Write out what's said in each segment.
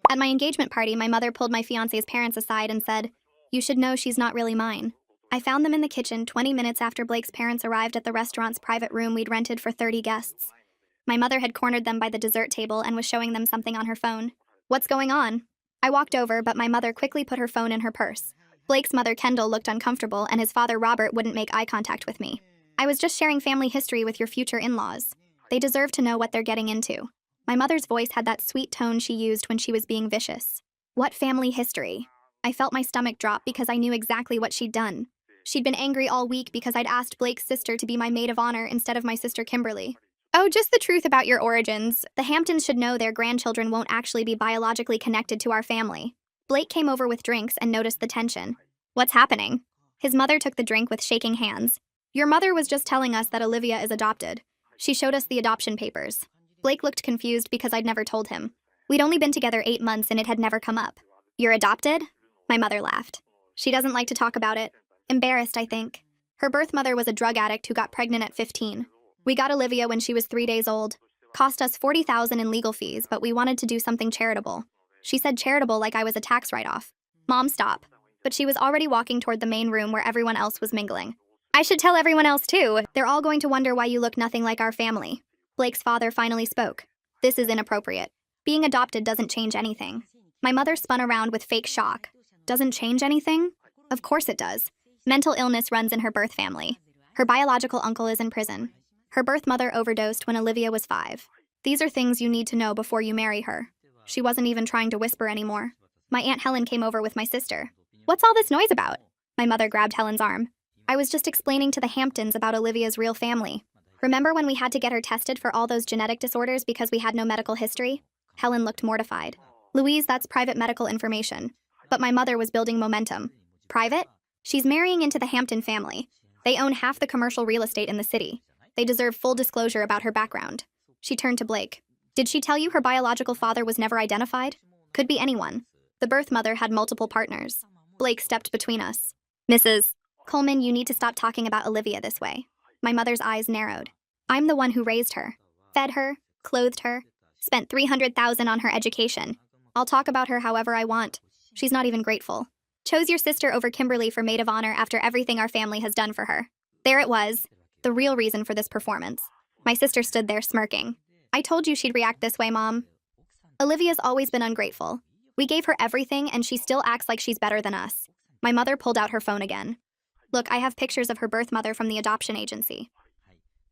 At my engagement party, my mother pulled my fiancé's parents aside and said, "You should know she's not really mine." I found them in the kitchen 20 minutes after Blake's parents arrived at the restaurant's private room we'd rented for 30 guests. My mother had cornered them by the dessert table and was showing them something on her phone. "What's going on?" I walked over, but my mother quickly put her phone in her purse. Blake's mother, Kendall, looked uncomfortable, and his father, Robert, wouldn't make eye contact with me. "I was just sharing family history with your future in-laws. They deserve to know what they're getting into." My mother's voice had that sweet tone she used when she was being vicious. "What family history?" I felt my stomach drop because I knew exactly what she'd done. She'd been angry all week because I'd asked Blake's sister to be my maid of honor instead of my sister Kimberly. "Oh, just the truth about your origins. The Hamptons should know their grandchildren won't actually be biologically connected to our family." Blake came over with drinks and noticed the tension. "What's happening?" His mother took the drink with shaking hands. "Your mother was just telling us that Olivia is adopted. She showed us the adoption papers." Blake looked confused because I'd never told him. We'd only been together 8 months and it had never come up. "You're adopted?" My mother laughed. "She doesn't like to talk about it. Embarrassed, I think. Her birth mother was a drug addict who got pregnant at 15. We got Olivia when she was 3 days old. Cost us $40,000 in legal fees, but we wanted to do something charitable." She said charitable like I was a tax write-off. "Mom, stop." But she was already walking toward the main room where everyone else was mingling. "I should tell everyone else too. They're all going to wonder why you look nothing like our family." Blake's father finally spoke. "This is inappropriate. Being adopted doesn't change anything." My mother spun around with fake shock. "Doesn't change anything?" Of course it does. Mental illness runs in her birth family. Her biological uncle is in prison. Her birth mother overdosed when Olivia was 5. These are things you need to know before you marry her. She wasn't even trying to whisper anymore. My Aunt Helen came over with my sister. "What's all this noise about?" My mother grabbed Helen's arm. "I was just explaining to the Hamptons about Olivia's real family. Remember when we had to get her tested for all those genetic disorders because we had no medical history?" Helen looked mortified. "Louise, that's private medical information." But my mother was building momentum. "Private? She's marrying into the Hampton family. They own half the commercial real estate in the city. They deserve full disclosure about her background." She turned to Blake. "Did she tell you her biological father was never identified?" "Could be anyone. The birth mother had multiple partners." Blake stepped between us. "Mrs. Coleman, you need to stop talking about Olivia this way." My mother's eyes narrowed. "I'm the one who raised her, fed her, clothed her, spent $300,000 on her education. I'll talk about her however I want. She's not even grateful. Chose your sister over Kimberly for maid of honor after everything our family has done for her." There it was, the real reason for this performance. My sister stood there smirking. "I told you she'd react this way, Mom." "Olivia's always been ungrateful. We gave her everything and she still acts like she's better than us." My mother pulled out her phone again. "Look, I have pictures of her birth mother from the adoption agency.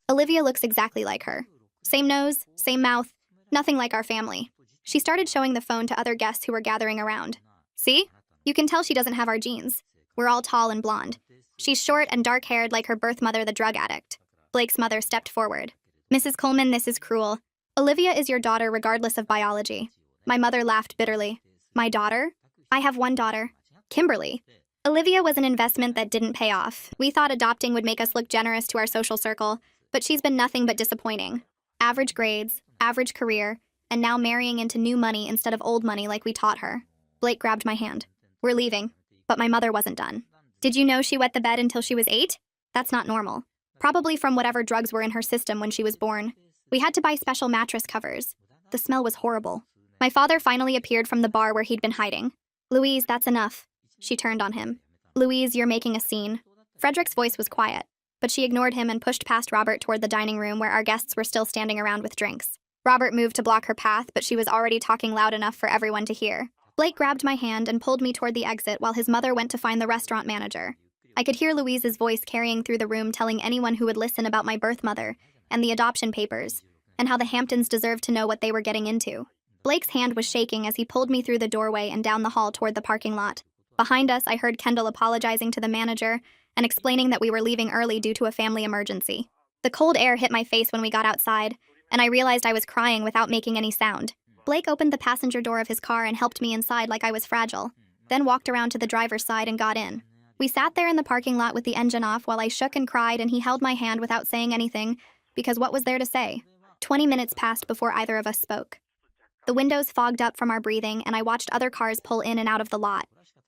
Olivia looks exactly like her. Same nose, same mouth, nothing like our family." She started showing the phone to other guests who were gathering around. "See? You can tell she doesn't have our genes. We're all tall and blonde. She's short and dark-haired like her birth mother, the drug addict." Blake's mother stepped forward. "Mrs. Coleman, this is cruel. Olivia is your daughter regardless of biology." My mother laughed bitterly. "My daughter? I have one daughter. Kimberly." "Olivia was an investment that didn't pay off. We thought adopting would make us look generous to our social circle, but she's been nothing but disappointing. Average grades, average career, and now marrying into new money instead of old money like we taught her." Blake grabbed my hand. "We're leaving." But my mother wasn't done. "Did you know she wet the bed until she was 8? That's not normal. Probably from whatever drugs were in her system when she was born. We had to buy special mattress covers. The smell was horrible." My father finally appeared from the bar where he'd been hiding. "Louise, that's enough." She turned on him. "Louise, you're making a scene." Frederick's voice was quiet, but she ignored him and pushed past Robert toward the dining room where our guests were still standing around with drinks. Robert moved to block her path, but she was already talking loud enough for everyone to hear. Blake grabbed my hand and pulled me toward the exit while his mother went to find the restaurant manager. I could hear Louise's voice carrying through the room telling anyone who would listen about my birth mother and the adoption papers, and how the Hamptons deserved to know what they were getting into. Blake's hand was shaking as he pulled me through the doorway and down the hall toward the parking lot. Behind us, I heard Kendall apologizing to the manager and explaining that we were leaving early due to a family emergency. The cold air hit my face when we got outside, and I realized I was crying without making any sound. Blake opened the passenger door of his car and helped me inside like I was fragile, then walked around to the driver's side and got in. We sat there in the parking lot with the engine off while I shook and cried, and he held my hand without saying anything, because what was there to say? 20 minutes passed before either of us spoke. The windows fogged up from our breathing, and I watched other cars pull in and out of the lot.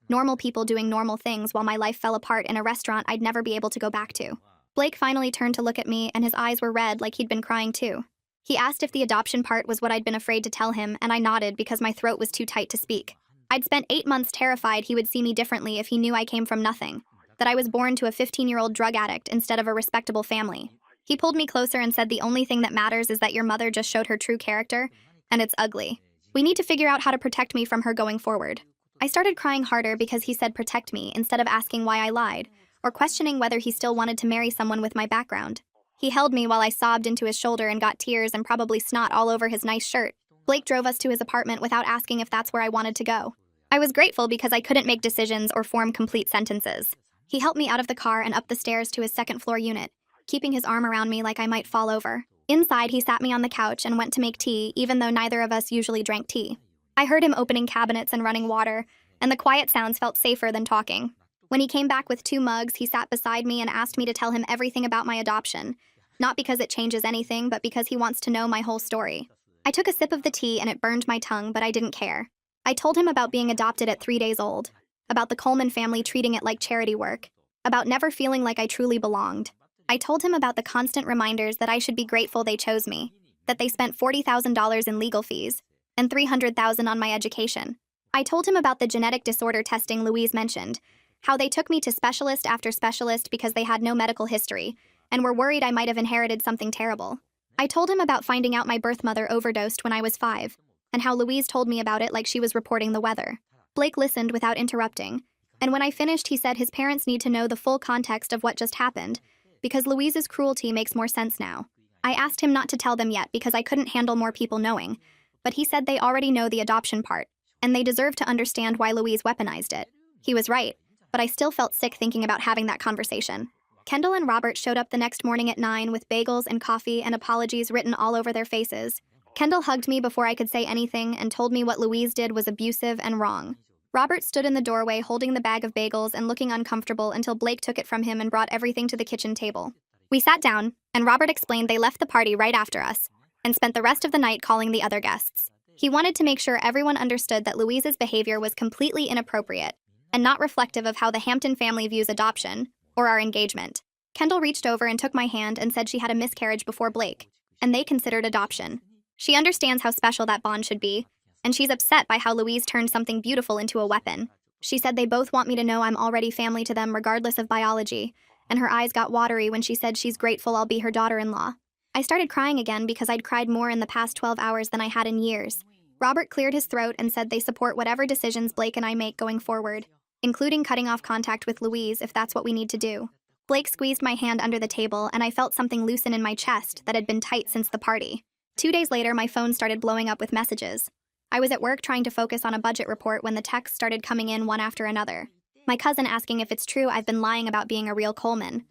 Normal people doing normal things while my life fell apart in a restaurant I'd never be able to go back to. Blake finally turned to look at me, and his eyes were red like he'd been crying too. He asked if the adoption part was what I'd been afraid to tell him, and I nodded because my throat was too tight to speak. I'd spent 8 months terrified he would see me differently if he knew I came from nothing, that I was born to a 15-year-old drug addict instead of a respectable family. He pulled me closer and said the only thing that matters is that your mother just showed her true character, and it's ugly. We need to figure out how to protect me from her going forward. I started crying harder because he said protect me instead of asking why I lied, or questioning whether he still wanted to marry someone with my background. He held me while I sobbed into his shoulder and got tears and probably snot all over his nice shirt. Blake drove us to his apartment without asking if that's where I wanted to go. I was grateful because I couldn't make decisions or form complete sentences. He helped me out of the car and up the stairs to his second-floor unit, keeping his arm around me like I might fall over. Inside, he sat me on the couch and went to make tea, even though neither of us usually drank tea. I heard him opening cabinets and running water, and the quiet sounds felt safer than talking. When he came back with 2 mugs, he sat beside me and asked me to tell him everything about my adoption, not because it changes anything, but because he wants to know my whole story. I took a sip of the tea and it burned my tongue, but I didn't care. I told him about being adopted at 3 days old, about the Coleman family treating it like charity work, about never feeling like I truly belonged. I told him about the constant reminders that I should be grateful they chose me, that they spent $40,000 in legal fees, and $300,000 on my education. I told him about the genetic disorder testing Louise mentioned, how they took me to specialist after specialist because they had no medical history, and were worried I might have inherited something terrible. I told him about finding out my birth mother overdosed when I was 5, and how Louise told me about it like she was reporting the weather. Blake listened without interrupting, and when I finished, he said his parents need to know the full context of what just happened, because Louise's cruelty makes more sense now. I asked him not to tell them yet because I couldn't handle more people knowing, but he said they already know the adoption part, and they deserve to understand why Louise weaponized it. He was right, but I still felt sick thinking about having that conversation. Kendall and Robert showed up the next morning at 9 with bagels and coffee and apologies written all over their faces. Kendall hugged me before I could say anything and told me what Louise did was abusive and wrong. Robert stood in the doorway holding the bag of bagels and looking uncomfortable until Blake took it from him and brought everything to the kitchen table. We sat down, and Robert explained they left the party right after us and spent the rest of the night calling the other guests. He wanted to make sure everyone understood that Louise's behavior was completely inappropriate and not reflective of how the Hampton family views adoption or our engagement. Kendall reached over and took my hand and said she had a miscarriage before Blake, and they considered adoption. She understands how special that bond should be, and she's upset by how Louise turned something beautiful into a weapon. She said they both want me to know I'm already family to them regardless of biology, and her eyes got watery when she said she's grateful I'll be her daughter-in-law. I started crying again because I'd cried more in the past 12 hours than I had in years. Robert cleared his throat and said they support whatever decisions Blake and I make going forward, including cutting off contact with Louise if that's what we need to do. Blake squeezed my hand under the table, and I felt something loosen in my chest that had been tight since the party. 2 days later, my phone started blowing up with messages. I was at work trying to focus on a budget report when the texts started coming in one after another. My cousin asking if it's true I've been lying about being a real Coleman.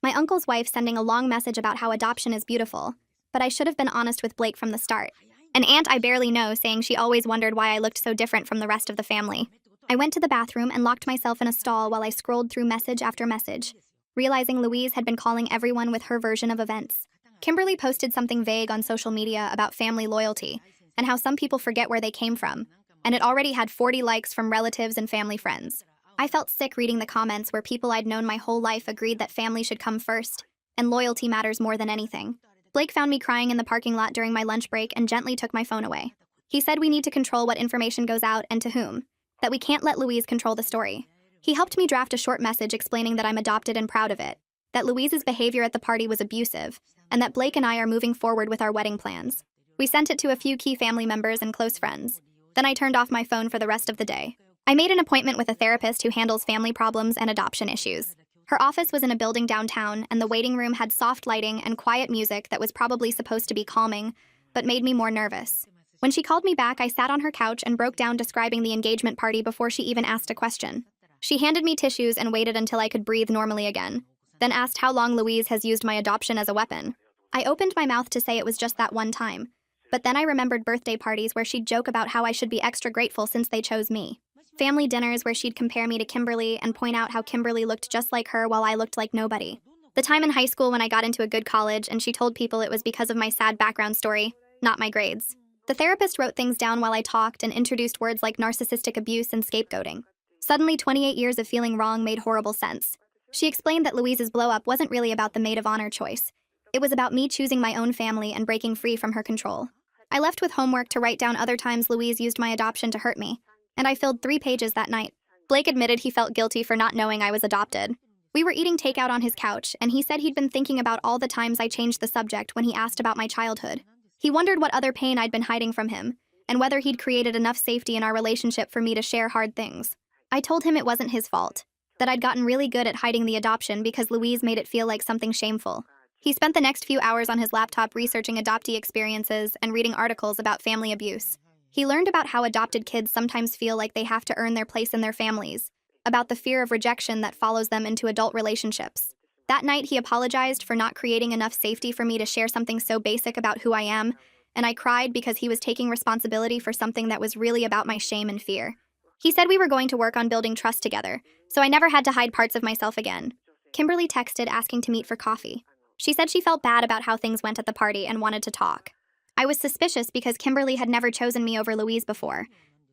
My uncle's wife sending a long message about how adoption is beautiful, but I should have been honest with Blake from the start. An aunt I barely know saying she always wondered why I looked so different from the rest of the family. I went to the bathroom and locked myself in a stall while I scrolled through message after message, realizing Louise had been calling everyone with her version of events. Kimberly posted something vague on social media about family loyalty and how some people forget where they came from, and it already had 40 likes from relatives and family friends. I felt sick reading the comments where people I'd known my whole life agreed that family should come first, and loyalty matters more than anything. Blake found me crying in the parking lot during my lunch break and gently took my phone away. He said we need to control what information goes out and to whom, that we can't let Louise control the story. He helped me draft a short message explaining that I'm adopted and proud of it, that Louise's behavior at the party was abusive, and that Blake and I are moving forward with our wedding plans. We sent it to a few key family members and close friends. Then I turned off my phone for the rest of the day. I made an appointment with a therapist who handles family problems and adoption issues. Her office was in a building downtown, and the waiting room had soft lighting and quiet music that was probably supposed to be calming, but made me more nervous. When she called me back, I sat on her couch and broke down describing the engagement party before she even asked a question. She handed me tissues and waited until I could breathe normally again, then asked how long Louise has used my adoption as a weapon. I opened my mouth to say it was just that one time, but then I remembered birthday parties where she'd joke about how I should be extra grateful since they chose me. Family dinners where she'd compare me to Kimberly and point out how Kimberly looked just like her while I looked like nobody. The time in high school when I got into a good college and she told people it was because of my sad background story, not my grades. The therapist wrote things down while I talked and introduced words like narcissistic abuse and scapegoating. Suddenly, 28 years of feeling wrong made horrible sense. She explained that Louise's blow-up wasn't really about the maid of honor choice. It was about me choosing my own family and breaking free from her control. I left with homework to write down other times Louise used my adoption to hurt me, and I filled 3 pages that night. Blake admitted he felt guilty for not knowing I was adopted. We were eating takeout on his couch, and he said he'd been thinking about all the times I changed the subject when he asked about my childhood. He wondered what other pain I'd been hiding from him, and whether he'd created enough safety in our relationship for me to share hard things. I told him it wasn't his fault, that I'd gotten really good at hiding the adoption because Louise made it feel like something shameful. He spent the next few hours on his laptop researching adoptee experiences and reading articles about family abuse. He learned about how adopted kids sometimes feel like they have to earn their place in their families, about the fear of rejection that follows them into adult relationships. That night, he apologized for not creating enough safety for me to share something so basic about who I am, and I cried because he was taking responsibility for something that was really about my shame and fear. He said we were going to work on building trust together, so I never had to hide parts of myself again. Kimberly texted asking to meet for coffee. She said she felt bad about how things went at the party and wanted to talk. I was suspicious because Kimberly had never chosen me over Louise before,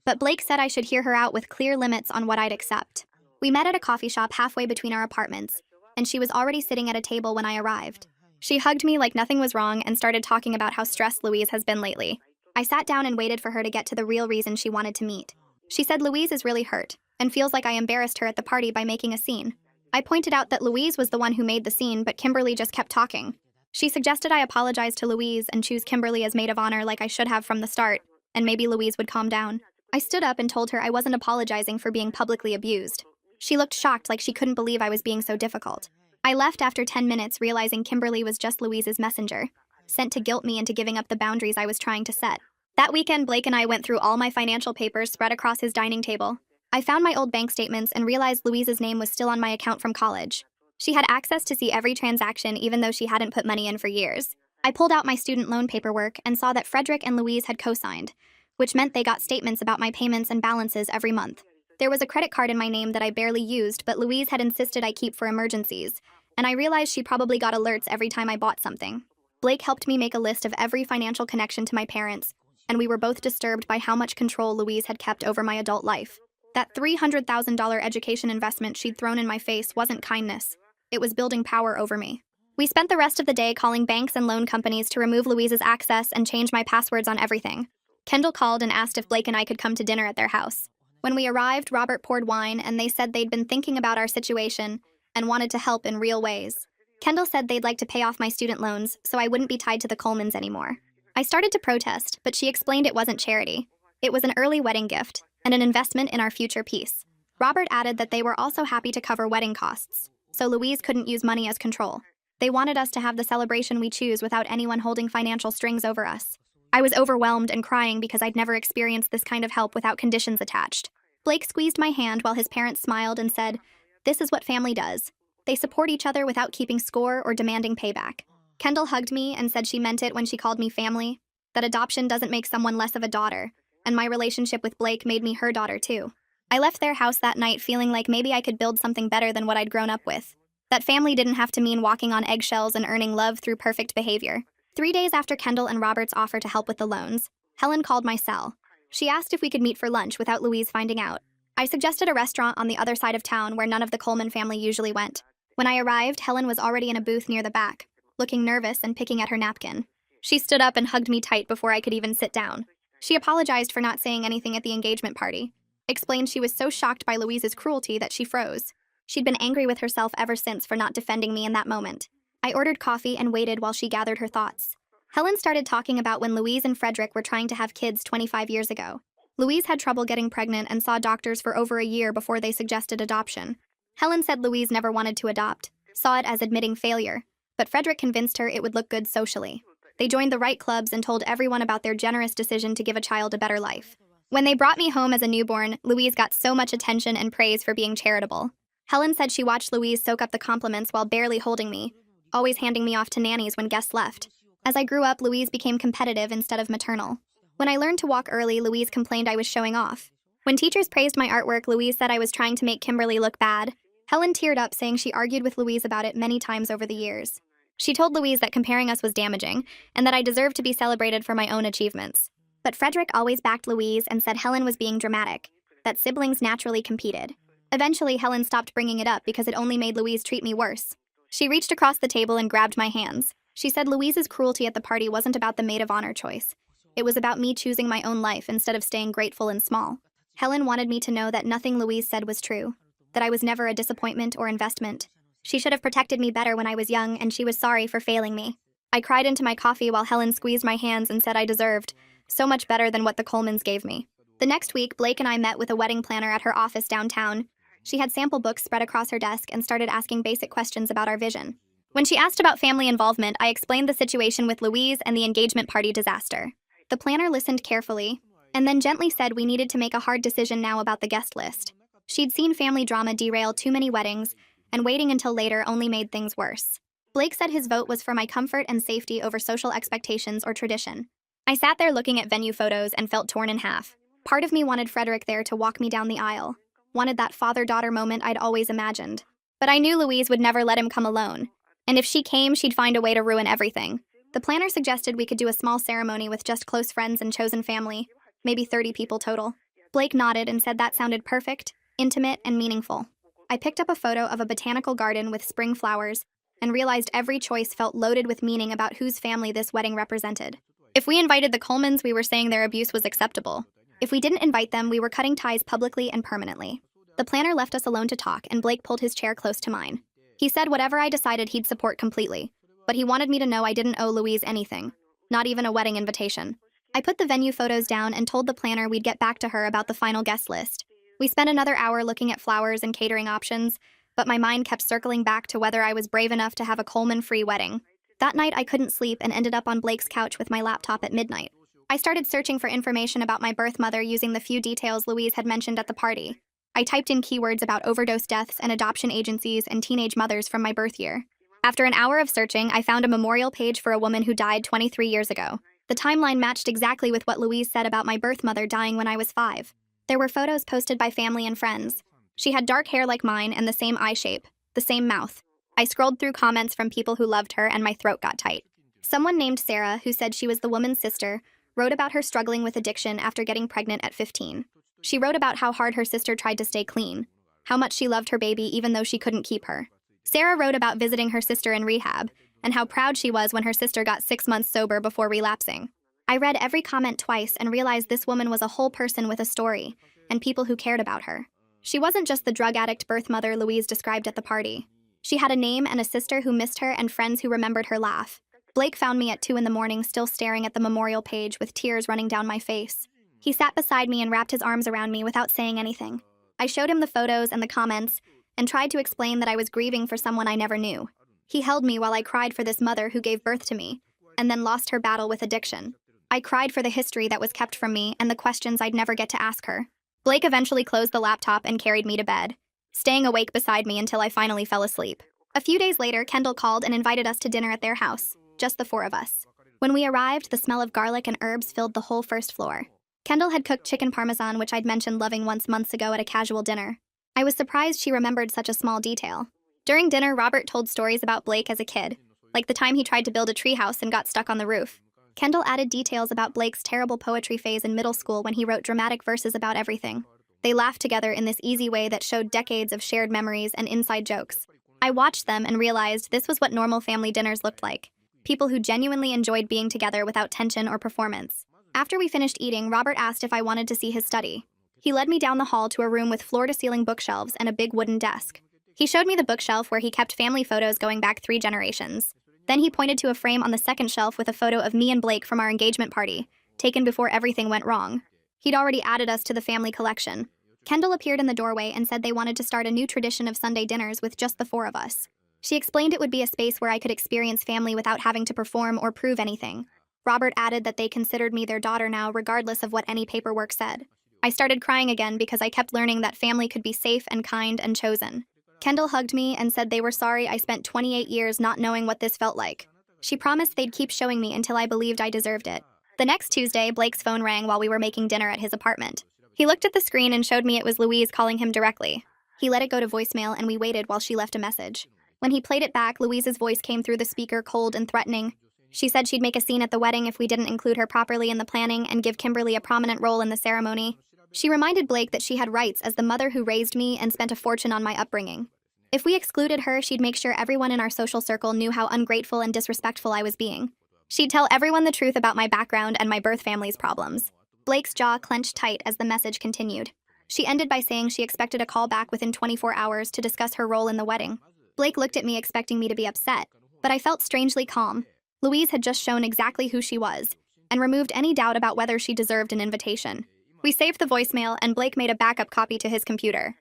but Blake said I should hear her out with clear limits on what I'd accept. We met at a coffee shop halfway between our apartments, and she was already sitting at a table when I arrived. She hugged me like nothing was wrong and started talking about how stressed Louise has been lately. I sat down and waited for her to get to the real reason she wanted to meet. She said Louise is really hurt and feels like I embarrassed her at the party by making a scene. I pointed out that Louise was the one who made the scene, but Kimberly just kept talking. She suggested I apologize to Louise and choose Kimberly as maid of honor like I should have from the start, and maybe Louise would calm down. I stood up and told her I wasn't apologizing for being publicly abused. She looked shocked, like she couldn't believe I was being so difficult. I left after 10 minutes, realizing Kimberly was just Louise's messenger, sent to guilt me into giving up the boundaries I was trying to set. That weekend, Blake and I went through all my financial papers spread across his dining table. I found my old bank statements and realized Louise's name was still on my account from college. She had access to see every transaction even though she hadn't put money in for years. I pulled out my student loan paperwork and saw that Frederick and Louise had co-signed, which meant they got statements about my payments and balances every month. There was a credit card in my name that I barely used, but Louise had insisted I keep for emergencies, and I realized she probably got alerts every time I bought something. Blake helped me make a list of every financial connection to my parents, and we were both disturbed by how much control Louise had kept over my adult life. That $300,000 education investment she'd thrown in my face wasn't kindness. It was building power over me. We spent the rest of the day calling banks and loan companies to remove Louise's access and change my passwords on everything. Kendall called and asked if Blake and I could come to dinner at their house. When we arrived, Robert poured wine, and they said they'd been thinking about our situation and wanted to help in real ways. Kendall said they'd like to pay off my student loans so I wouldn't be tied to the Colemans anymore. I started to protest, but she explained it wasn't charity. It was an early wedding gift and an investment in our future peace. Robert added that they were also happy to cover wedding costs, so Louise couldn't use money as control. They wanted us to have the celebration we choose without anyone holding financial strings over us. I was overwhelmed and crying because I'd never experienced this kind of help without conditions attached. Blake squeezed my hand while his parents smiled and said, "This is what family does. They support each other without keeping score or demanding payback." Kendall hugged me and said she meant it when she called me family, that adoption doesn't make someone less of a daughter, and my relationship with Blake made me her daughter too. I left their house that night feeling like maybe I could build something better than what I'd grown up with. That family didn't have to mean walking on eggshells and earning love through perfect behavior. 3 days after Kendall and Robert's offer to help with the loans, Helen called my cell. She asked if we could meet for lunch without Louise finding out. I suggested a restaurant on the other side of town where none of the Coleman family usually went. When I arrived, Helen was already in a booth near the back, looking nervous and picking at her napkin. She stood up and hugged me tight before I could even sit down. She apologized for not saying anything at the engagement party, explained she was so shocked by Louise's cruelty that she froze. She'd been angry with herself ever since for not defending me in that moment. I ordered coffee and waited while she gathered her thoughts. Helen started talking about when Louise and Frederick were trying to have kids 25 years ago. Louise had trouble getting pregnant and saw doctors for over a year before they suggested adoption. Helen said Louise never wanted to adopt, saw it as admitting failure, but Frederick convinced her it would look good socially. They joined the right clubs and told everyone about their generous decision to give a child a better life. When they brought me home as a newborn, Louise got so much attention and praise for being charitable. Helen said she watched Louise soak up the compliments while barely holding me, always handing me off to nannies when guests left. As I grew up, Louise became competitive instead of maternal. When I learned to walk early, Louise complained I was showing off. When teachers praised my artwork, Louise said I was trying to make Kimberly look bad. Helen teared up, saying she argued with Louise about it many times over the years. She told Louise that comparing us was damaging, and that I deserved to be celebrated for my own achievements. But Frederick always backed Louise and said Helen was being dramatic, that siblings naturally competed. Eventually, Helen stopped bringing it up because it only made Louise treat me worse. She reached across the table and grabbed my hands. She said Louise's cruelty at the party wasn't about the maid of honor choice. It was about me choosing my own life instead of staying grateful and small. Helen wanted me to know that nothing Louise said was true, that I was never a disappointment or investment. She should have protected me better when I was young, and she was sorry for failing me. I cried into my coffee while Helen squeezed my hands and said I deserved so much better than what the Colemans gave me. The next week, Blake and I met with a wedding planner at her office downtown. She had sample books spread across her desk and started asking basic questions about our vision. When she asked about family involvement, I explained the situation with Louise and the engagement party disaster. The planner listened carefully, and then gently said we needed to make a hard decision now about the guest list. She'd seen family drama derail too many weddings, and waiting until later only made things worse. Blake said his vote was for my comfort and safety over social expectations or tradition. I sat there looking at venue photos and felt torn in half. Part of me wanted Frederick there to walk me down the aisle, wanted that father-daughter moment I'd always imagined. But I knew Louise would never let him come alone, and if she came, she'd find a way to ruin everything. The planner suggested we could do a small ceremony with just close friends and chosen family, maybe 30 people total. Blake nodded and said that sounded perfect, intimate, and meaningful. I picked up a photo of a botanical garden with spring flowers and realized every choice felt loaded with meaning about whose family this wedding represented. If we invited the Colemans, we were saying their abuse was acceptable. If we didn't invite them, we were cutting ties publicly and permanently. The planner left us alone to talk, and Blake pulled his chair close to mine. He said whatever I decided he'd support completely, but he wanted me to know I didn't owe Louise anything, not even a wedding invitation. I put the venue photos down and told the planner we'd get back to her about the final guest list. We spent another hour looking at flowers and catering options, but my mind kept circling back to whether I was brave enough to have a Coleman-free wedding. That night, I couldn't sleep and ended up on Blake's couch with my laptop at midnight. I started searching for information about my birth mother using the few details Louise had mentioned at the party. I typed in keywords about overdose deaths and adoption agencies and teenage mothers from my birth year. After an hour of searching, I found a memorial page for a woman who died 23 years ago. The timeline matched exactly with what Louise said about my birth mother dying when I was 5. There were photos posted by family and friends. She had dark hair like mine and the same eye shape, the same mouth. I scrolled through comments from people who loved her and my throat got tight. Someone named Sarah, who said she was the woman's sister, wrote about her struggling with addiction after getting pregnant at 15. She wrote about how hard her sister tried to stay clean, how much she loved her baby even though she couldn't keep her. Sarah wrote about visiting her sister in rehab, and how proud she was when her sister got 6 months sober before relapsing. I read every comment twice and realized this woman was a whole person with a story, and people who cared about her. She wasn't just the drug addict birth mother Louise described at the party. She had a name and a sister who missed her and friends who remembered her laugh. Blake found me at 2 in the morning still staring at the memorial page with tears running down my face. He sat beside me and wrapped his arms around me without saying anything. I showed him the photos and the comments and tried to explain that I was grieving for someone I never knew. He held me while I cried for this mother who gave birth to me and then lost her battle with addiction. I cried for the history that was kept from me and the questions I'd never get to ask her. Blake eventually closed the laptop and carried me to bed, staying awake beside me until I finally fell asleep. A few days later, Kendall called and invited us to dinner at their house, just the 4 of us. When we arrived, the smell of garlic and herbs filled the whole first floor. Kendall had cooked chicken parmesan, which I'd mentioned loving once months ago at a casual dinner. I was surprised she remembered such a small detail. During dinner, Robert told stories about Blake as a kid, like the time he tried to build a treehouse and got stuck on the roof. Kendall added details about Blake's terrible poetry phase in middle school when he wrote dramatic verses about everything. They laughed together in this easy way that showed decades of shared memories and inside jokes. I watched them and realized this was what normal family dinners looked like. People who genuinely enjoyed being together without tension or performance. After we finished eating, Robert asked if I wanted to see his study. He led me down the hall to a room with floor-to-ceiling bookshelves and a big wooden desk. He showed me the bookshelf where he kept family photos going back 3 generations. Then he pointed to a frame on the second shelf with a photo of me and Blake from our engagement party, taken before everything went wrong. He'd already added us to the family collection. Kendall appeared in the doorway and said they wanted to start a new tradition of Sunday dinners with just the 4 of us. She explained it would be a space where I could experience family without having to perform or prove anything. Robert added that they considered me their daughter now, regardless of what any paperwork said. I started crying again because I kept learning that family could be safe and kind and chosen. Kendall hugged me and said they were sorry I spent 28 years not knowing what this felt like. She promised they'd keep showing me until I believed I deserved it. The next Tuesday, Blake's phone rang while we were making dinner at his apartment. He looked at the screen and showed me it was Louise calling him directly. He let it go to voicemail and we waited while she left a message. When he played it back, Louise's voice came through the speaker cold and threatening. She said she'd make a scene at the wedding if we didn't include her properly in the planning and give Kimberly a prominent role in the ceremony. She reminded Blake that she had rights as the mother who raised me and spent a fortune on my upbringing. If we excluded her, she'd make sure everyone in our social circle knew how ungrateful and disrespectful I was being. She'd tell everyone the truth about my background and my birth family's problems. Blake's jaw clenched tight as the message continued. She ended by saying she expected a call back within 24 hours to discuss her role in the wedding. Blake looked at me expecting me to be upset, but I felt strangely calm. Louise had just shown exactly who she was, and removed any doubt about whether she deserved an invitation. We saved the voicemail, and Blake made a backup copy to his computer.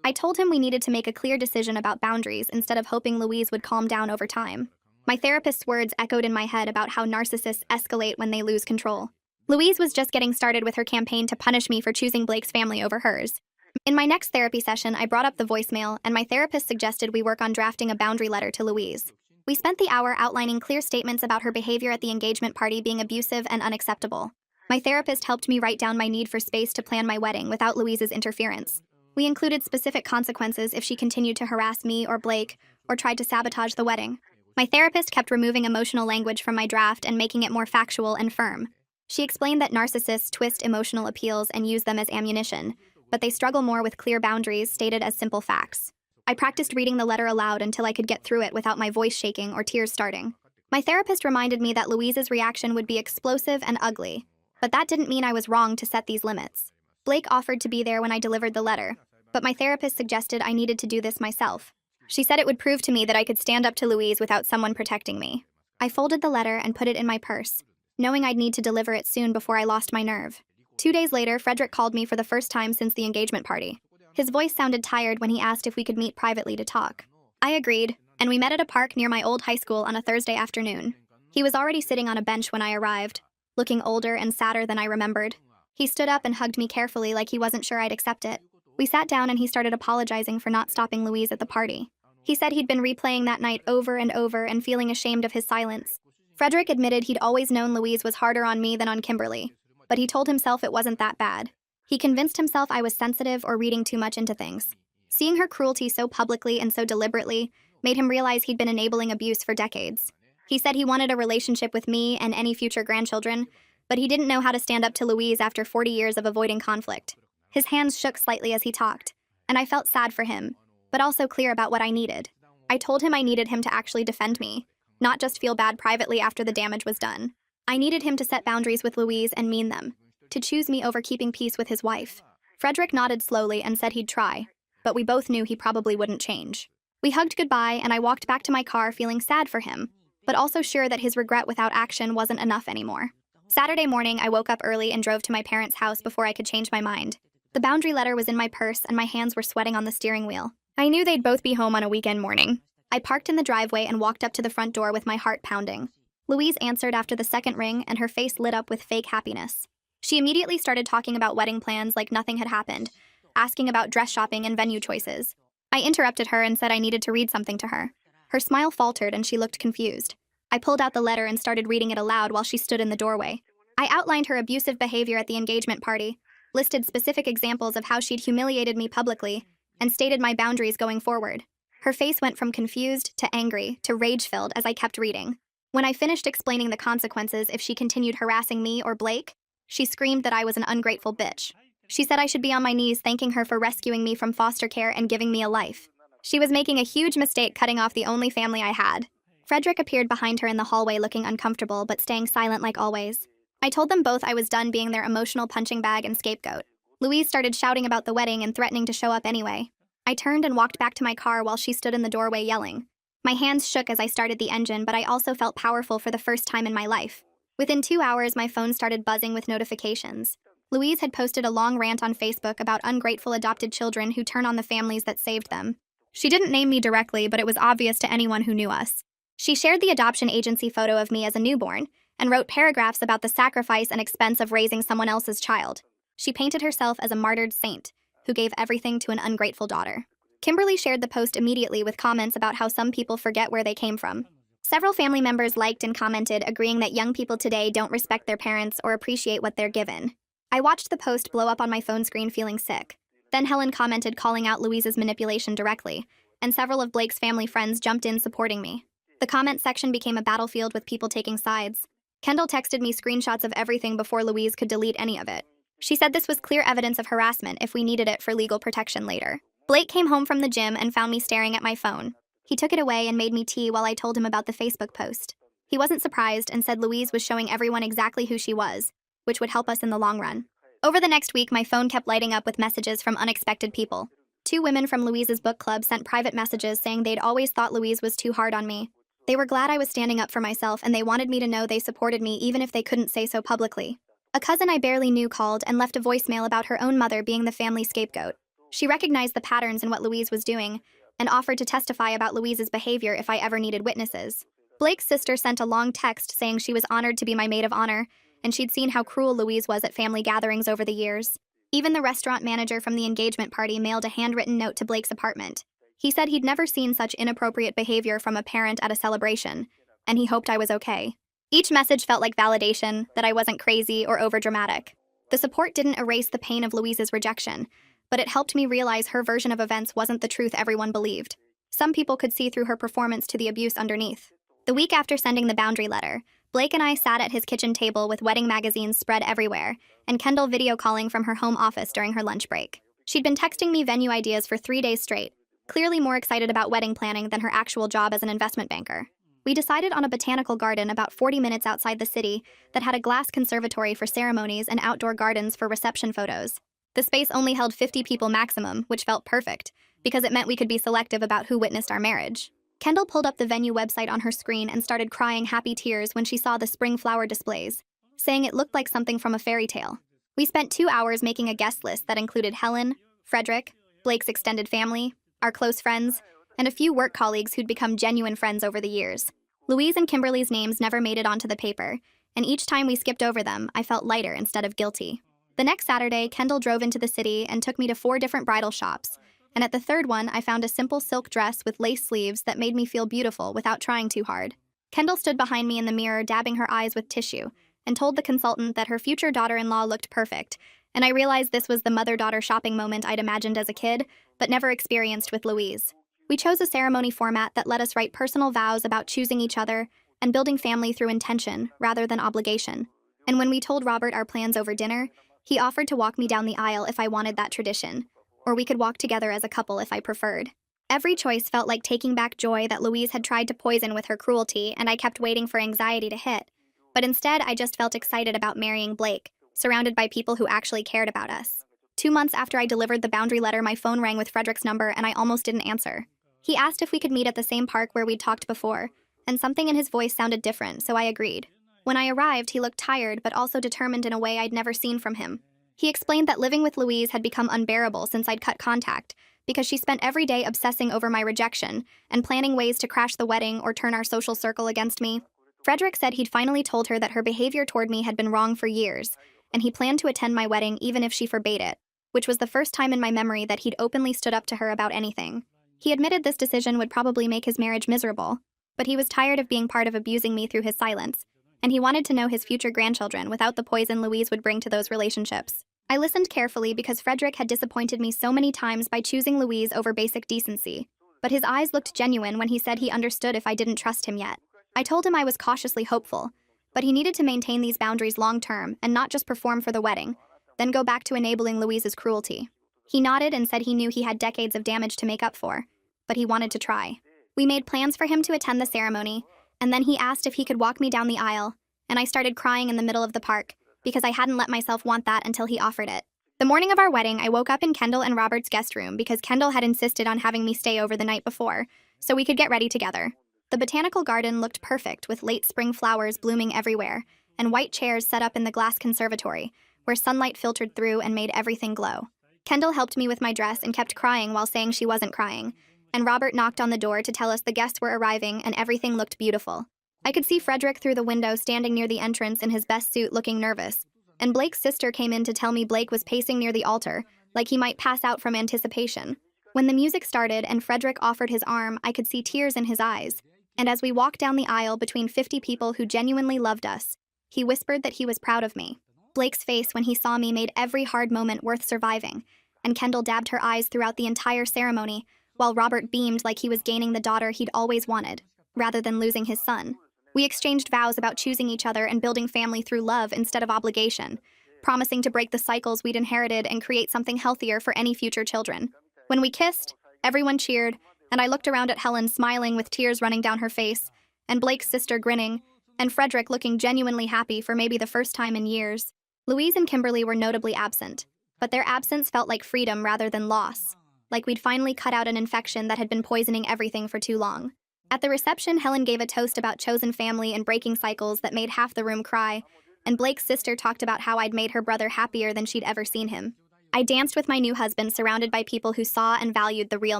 I told him we needed to make a clear decision about boundaries instead of hoping Louise would calm down over time. My therapist's words echoed in my head about how narcissists escalate when they lose control. Louise was just getting started with her campaign to punish me for choosing Blake's family over hers. In my next therapy session, I brought up the voicemail, and my therapist suggested we work on drafting a boundary letter to Louise. We spent the hour outlining clear statements about her behavior at the engagement party being abusive and unacceptable. My therapist helped me write down my need for space to plan my wedding without Louise's interference. We included specific consequences if she continued to harass me or Blake or tried to sabotage the wedding. My therapist kept removing emotional language from my draft and making it more factual and firm. She explained that narcissists twist emotional appeals and use them as ammunition, but they struggle more with clear boundaries stated as simple facts. I practiced reading the letter aloud until I could get through it without my voice shaking or tears starting. My therapist reminded me that Louise's reaction would be explosive and ugly, but that didn't mean I was wrong to set these limits. Blake offered to be there when I delivered the letter, but my therapist suggested I needed to do this myself. She said it would prove to me that I could stand up to Louise without someone protecting me. I folded the letter and put it in my purse, knowing I'd need to deliver it soon before I lost my nerve. 2 days later, Frederick called me for the first time since the engagement party. His voice sounded tired when he asked if we could meet privately to talk. I agreed, and we met at a park near my old high school on a Thursday afternoon. He was already sitting on a bench when I arrived, looking older and sadder than I remembered. He stood up and hugged me carefully like he wasn't sure I'd accept it. We sat down and he started apologizing for not stopping Louise at the party. He said he'd been replaying that night over and over and feeling ashamed of his silence. Frederick admitted he'd always known Louise was harder on me than on Kimberly, but he told himself it wasn't that bad. He convinced himself I was sensitive or reading too much into things. Seeing her cruelty so publicly and so deliberately made him realize he'd been enabling abuse for decades. He said he wanted a relationship with me and any future grandchildren, but he didn't know how to stand up to Louise after 40 years of avoiding conflict. His hands shook slightly as he talked, and I felt sad for him, but also clear about what I needed. I told him I needed him to actually defend me, not just feel bad privately after the damage was done. I needed him to set boundaries with Louise and mean them, to choose me over keeping peace with his wife. Frederick nodded slowly and said he'd try, but we both knew he probably wouldn't change. We hugged goodbye, and I walked back to my car feeling sad for him, but also sure that his regret without action wasn't enough anymore. Saturday morning, I woke up early and drove to my parents' house before I could change my mind. The boundary letter was in my purse, and my hands were sweating on the steering wheel. I knew they'd both be home on a weekend morning. I parked in the driveway and walked up to the front door with my heart pounding. Louise answered after the second ring, and her face lit up with fake happiness. She immediately started talking about wedding plans like nothing had happened, asking about dress shopping and venue choices. I interrupted her and said I needed to read something to her. Her smile faltered and she looked confused. I pulled out the letter and started reading it aloud while she stood in the doorway. I outlined her abusive behavior at the engagement party, listed specific examples of how she'd humiliated me publicly, and stated my boundaries going forward. Her face went from confused to angry to rage-filled as I kept reading. When I finished explaining the consequences if she continued harassing me or Blake, she screamed that I was an ungrateful bitch. She said I should be on my knees thanking her for rescuing me from foster care and giving me a life. She was making a huge mistake cutting off the only family I had. Frederick appeared behind her in the hallway looking uncomfortable but staying silent like always. I told them both I was done being their emotional punching bag and scapegoat. Louise started shouting about the wedding and threatening to show up anyway. I turned and walked back to my car while she stood in the doorway yelling. My hands shook as I started the engine, but I also felt powerful for the first time in my life. Within 2 hours, my phone started buzzing with notifications. Louise had posted a long rant on Facebook about ungrateful adopted children who turn on the families that saved them. She didn't name me directly, but it was obvious to anyone who knew us. She shared the adoption agency photo of me as a newborn and wrote paragraphs about the sacrifice and expense of raising someone else's child. She painted herself as a martyred saint who gave everything to an ungrateful daughter. Kimberly shared the post immediately with comments about how some people forget where they came from. Several family members liked and commented, agreeing that young people today don't respect their parents or appreciate what they're given. I watched the post blow up on my phone screen feeling sick. Then Helen commented calling out Louise's manipulation directly, and several of Blake's family friends jumped in supporting me. The comment section became a battlefield with people taking sides. Kendall texted me screenshots of everything before Louise could delete any of it. She said this was clear evidence of harassment if we needed it for legal protection later. Blake came home from the gym and found me staring at my phone. He took it away and made me tea while I told him about the Facebook post. He wasn't surprised and said Louise was showing everyone exactly who she was, which would help us in the long run. Over the next week, my phone kept lighting up with messages from unexpected people. 2 women from Louise's book club sent private messages saying they'd always thought Louise was too hard on me. They were glad I was standing up for myself and they wanted me to know they supported me even if they couldn't say so publicly. A cousin I barely knew called and left a voicemail about her own mother being the family scapegoat. She recognized the patterns in what Louise was doing and offered to testify about Louise's behavior if I ever needed witnesses. Blake's sister sent a long text saying she was honored to be my maid of honor and she'd seen how cruel Louise was at family gatherings over the years. Even the restaurant manager from the engagement party mailed a handwritten note to Blake's apartment. He said he'd never seen such inappropriate behavior from a parent at a celebration, and he hoped I was okay. Each message felt like validation, that I wasn't crazy or overdramatic. The support didn't erase the pain of Louise's rejection, but it helped me realize her version of events wasn't the truth everyone believed. Some people could see through her performance to the abuse underneath. The week after sending the boundary letter, Blake and I sat at his kitchen table with wedding magazines spread everywhere, and Kendall video calling from her home office during her lunch break. She'd been texting me venue ideas for 3 days straight, clearly more excited about wedding planning than her actual job as an investment banker. We decided on a botanical garden about 40 minutes outside the city that had a glass conservatory for ceremonies and outdoor gardens for reception photos. The space only held 50 people maximum, which felt perfect, because it meant we could be selective about who witnessed our marriage. Kendall pulled up the venue website on her screen and started crying happy tears when she saw the spring flower displays, saying it looked like something from a fairy tale. We spent 2 hours making a guest list that included Helen, Frederick, Blake's extended family, our close friends, and a few work colleagues who'd become genuine friends over the years. Louise and Kimberly's names never made it onto the paper, and each time we skipped over them, I felt lighter instead of guilty. The next Saturday, Kendall drove into the city and took me to 4 different bridal shops, and at the third one, I found a simple silk dress with lace sleeves that made me feel beautiful without trying too hard. Kendall stood behind me in the mirror, dabbing her eyes with tissue, and told the consultant that her future daughter-in-law looked perfect, and I realized this was the mother-daughter shopping moment I'd imagined as a kid, but never experienced with Louise. We chose a ceremony format that let us write personal vows about choosing each other and building family through intention rather than obligation. And when we told Robert our plans over dinner, he offered to walk me down the aisle if I wanted that tradition, or we could walk together as a couple if I preferred. Every choice felt like taking back joy that Louise had tried to poison with her cruelty, and I kept waiting for anxiety to hit. But instead, I just felt excited about marrying Blake, surrounded by people who actually cared about us. 2 months after I delivered the boundary letter, my phone rang with Frederick's number, and I almost didn't answer. He asked if we could meet at the same park where we'd talked before, and something in his voice sounded different, so I agreed. When I arrived, he looked tired, but also determined in a way I'd never seen from him. He explained that living with Louise had become unbearable since I'd cut contact, because she spent every day obsessing over my rejection and planning ways to crash the wedding or turn our social circle against me. Frederick said he'd finally told her that her behavior toward me had been wrong for years, and he planned to attend my wedding even if she forbade it, which was the first time in my memory that he'd openly stood up to her about anything. He admitted this decision would probably make his marriage miserable, but he was tired of being part of abusing me through his silence, and he wanted to know his future grandchildren without the poison Louise would bring to those relationships. I listened carefully because Frederick had disappointed me so many times by choosing Louise over basic decency, but his eyes looked genuine when he said he understood if I didn't trust him yet. I told him I was cautiously hopeful, but he needed to maintain these boundaries long-term and not just perform for the wedding, then go back to enabling Louise's cruelty. He nodded and said he knew he had decades of damage to make up for, but he wanted to try. We made plans for him to attend the ceremony, and then he asked if he could walk me down the aisle, and I started crying in the middle of the park, because I hadn't let myself want that until he offered it. The morning of our wedding, I woke up in Kendall and Robert's guest room because Kendall had insisted on having me stay over the night before, so we could get ready together. The botanical garden looked perfect with late spring flowers blooming everywhere, and white chairs set up in the glass conservatory, where sunlight filtered through and made everything glow. Kendall helped me with my dress and kept crying while saying she wasn't crying, and Robert knocked on the door to tell us the guests were arriving and everything looked beautiful. I could see Frederick through the window standing near the entrance in his best suit looking nervous, and Blake's sister came in to tell me Blake was pacing near the altar, like he might pass out from anticipation. When the music started and Frederick offered his arm, I could see tears in his eyes, and as we walked down the aisle between 50 people who genuinely loved us, he whispered that he was proud of me. Blake's face when he saw me made every hard moment worth surviving, and Kendall dabbed her eyes throughout the entire ceremony, while Robert beamed like he was gaining the daughter he'd always wanted, rather than losing his son. We exchanged vows about choosing each other and building family through love instead of obligation, promising to break the cycles we'd inherited and create something healthier for any future children. When we kissed, everyone cheered, and I looked around at Helen smiling with tears running down her face, and Blake's sister grinning, and Frederick looking genuinely happy for maybe the first time in years. Louise and Kimberly were notably absent, but their absence felt like freedom rather than loss, like we'd finally cut out an infection that had been poisoning everything for too long. At the reception, Helen gave a toast about chosen family and breaking cycles that made half the room cry, and Blake's sister talked about how I'd made her brother happier than she'd ever seen him. I danced with my new husband surrounded by people who saw and valued the real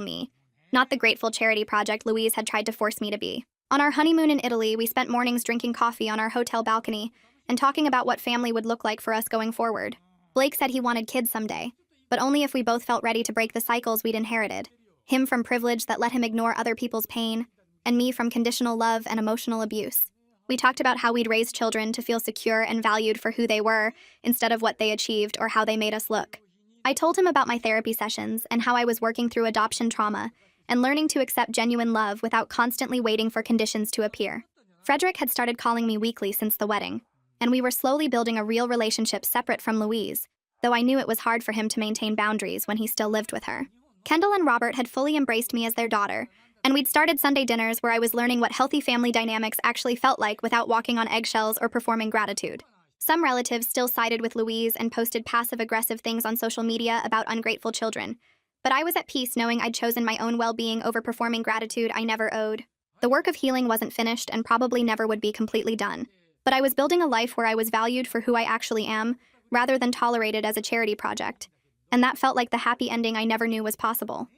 me, not the grateful charity project Louise had tried to force me to be. On our honeymoon in Italy, we spent mornings drinking coffee on our hotel balcony and talking about what family would look like for us going forward. Blake said he wanted kids someday, but only if we both felt ready to break the cycles we'd inherited. Him from privilege that let him ignore other people's pain, and me from conditional love and emotional abuse. We talked about how we'd raise children to feel secure and valued for who they were instead of what they achieved or how they made us look. I told him about my therapy sessions and how I was working through adoption trauma and learning to accept genuine love without constantly waiting for conditions to appear. Frederick had started calling me weekly since the wedding, and we were slowly building a real relationship separate from Louise, though I knew it was hard for him to maintain boundaries when he still lived with her. Kendall and Robert had fully embraced me as their daughter, and we'd started Sunday dinners where I was learning what healthy family dynamics actually felt like without walking on eggshells or performing gratitude. Some relatives still sided with Louise and posted passive-aggressive things on social media about ungrateful children, but I was at peace knowing I'd chosen my own well-being over performing gratitude I never owed. The work of healing wasn't finished and probably never would be completely done, but I was building a life where I was valued for who I actually am, rather than tolerated as a charity project, and that felt like the happy ending I never knew was possible.